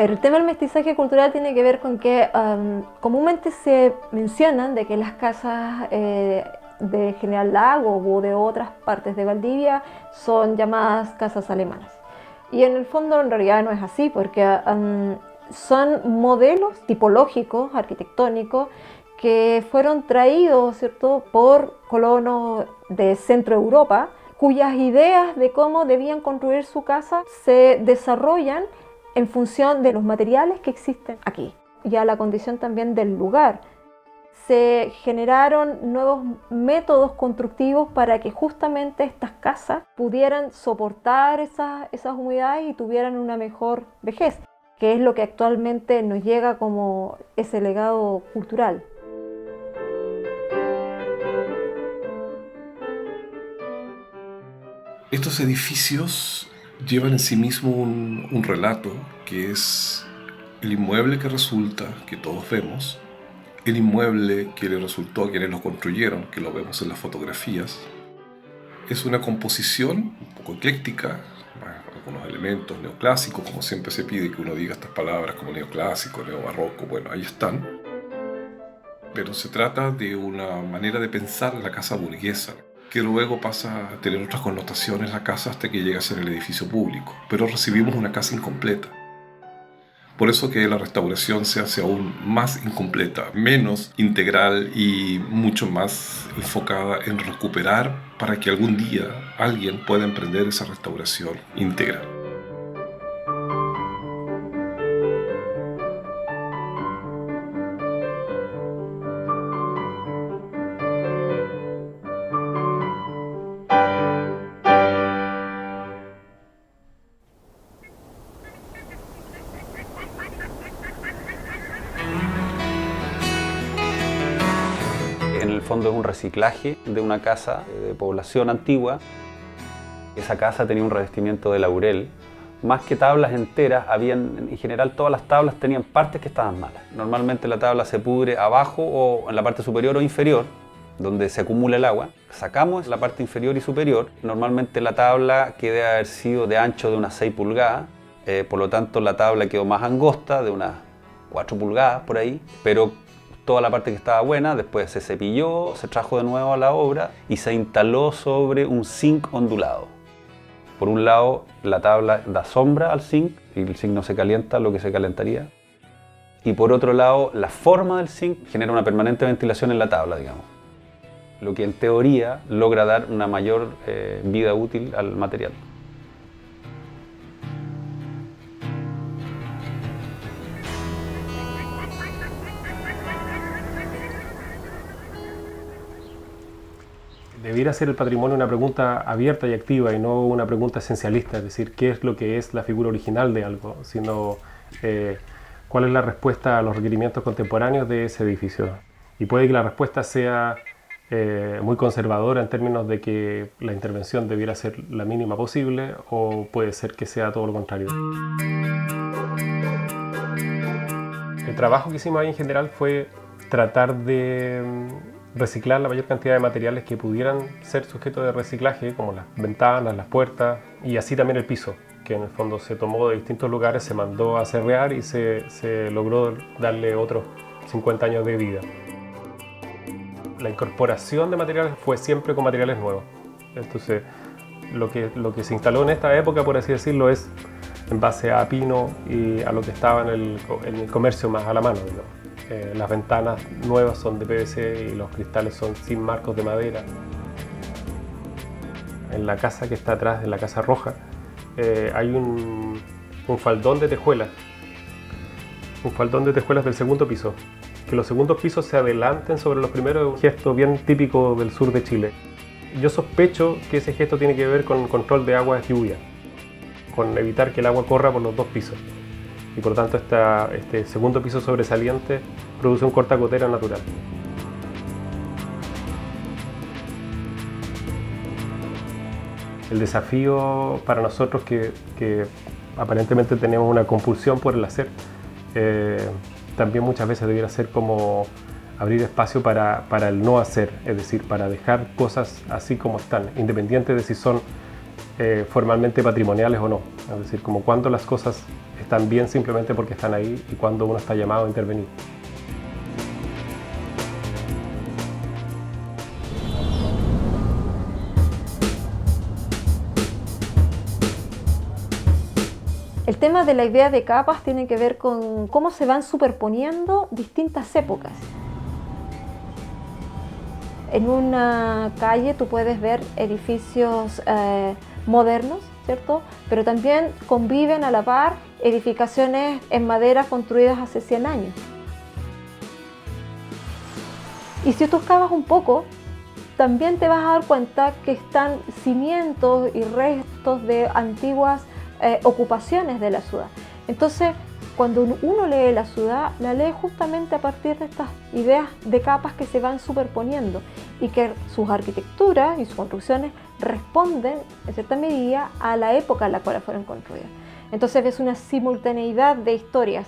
ver, el tema del mestizaje cultural tiene que ver con que comúnmente se mencionan de que las casas de General Lago o de otras partes de Valdivia son llamadas casas alemanas. Y en el fondo en realidad no es así, porque son modelos tipológicos, arquitectónicos, que fueron traídos, ¿cierto?, por colonos de Centro Europa, cuyas ideas de cómo debían construir su casa se desarrollan en función de los materiales que existen aquí y a la condición también del lugar. Se generaron nuevos métodos constructivos para que justamente estas casas pudieran soportar esas humedades y tuvieran una mejor vejez, que es lo que actualmente nos llega como ese legado cultural. Estos edificios llevan en sí mismo un relato que es el inmueble que resulta, que todos vemos, el inmueble que le resultó a quienes lo construyeron, que lo vemos en las fotografías. Es una composición un poco ecléctica, algunos elementos neoclásicos, como siempre se pide que uno diga estas palabras como neoclásico, neobarroco, bueno, ahí están. Pero se trata de una manera de pensar la casa burguesa, que luego pasa a tener otras connotaciones la casa hasta que llega a ser el edificio público. Pero recibimos una casa incompleta. Por eso que la restauración se hace aún más incompleta, menos integral y mucho más enfocada en recuperar para que algún día alguien pueda emprender esa restauración integral. En el fondo es un reciclaje de una casa de población antigua. Esa casa tenía un revestimiento de laurel. Más que tablas enteras, en general todas las tablas tenían partes que estaban malas. Normalmente la tabla se pudre abajo o en la parte superior o inferior, donde se acumula el agua. Sacamos la parte inferior y superior. Normalmente la tabla que debe haber sido de ancho de unas 6 pulgadas. Por lo tanto la tabla quedó más angosta, de unas 4 pulgadas por ahí. Pero toda la parte que estaba buena, después se cepilló, se trajo de nuevo a la obra y se instaló sobre un zinc ondulado. Por un lado, la tabla da sombra al zinc y el zinc no se calienta lo que se calentaría. Y por otro lado, la forma del zinc genera una permanente ventilación en la tabla, digamos. Lo que en teoría logra dar una mayor vida útil al material. Debiera ser el patrimonio una pregunta abierta y activa y no una pregunta esencialista, es decir, qué es lo que es la figura original de algo, sino cuál es la respuesta a los requerimientos contemporáneos de ese edificio. Y puede que la respuesta sea muy conservadora en términos de que la intervención debiera ser la mínima posible, o puede ser que sea todo lo contrario. El trabajo que hicimos ahí en general fue tratar de reciclar la mayor cantidad de materiales que pudieran ser sujetos de reciclaje, como las ventanas, las puertas y así también el piso, que en el fondo se tomó de distintos lugares, se mandó a serrear y se logró darle otros 50 años de vida. La incorporación de materiales fue siempre con materiales nuevos. Entonces, lo que se instaló en esta época, por así decirlo, es en base a pino y a lo que estaba en el comercio más a la mano, digamos. Las ventanas nuevas son de PVC y los cristales son sin marcos de madera. En la casa que está atrás, en la casa roja, hay un faldón de tejuelas. Un faldón de tejuelas del segundo piso. Que los segundos pisos se adelanten sobre los primeros, es un gesto bien típico del sur de Chile. Yo sospecho que ese gesto tiene que ver con el control de agua de lluvia, con evitar que el agua corra por los dos pisos. Y por lo tanto este segundo piso sobresaliente produce un cortagotero natural. El desafío para nosotros que aparentemente tenemos una compulsión por el hacer, también muchas veces debiera ser como abrir espacio para el no hacer, es decir, para dejar cosas así como están, independiente de si son formalmente patrimoniales o no. Es decir, como cuando las cosas están bien simplemente porque están ahí y cuando uno está llamado a intervenir. El tema de la idea de capas tiene que ver con cómo se van superponiendo distintas épocas. En una calle tú puedes ver edificios modernos, ¿cierto? Pero también conviven a la par edificaciones en madera construidas hace 100 años. Y si tú excavas un poco, también te vas a dar cuenta que están cimientos y restos de antiguas ocupaciones de la ciudad. Entonces, cuando uno lee la ciudad, la lee justamente a partir de estas ideas de capas que se van superponiendo y que sus arquitecturas y sus construcciones responden en cierta medida a la época en la cual fueron construidas. Entonces ves una simultaneidad de historias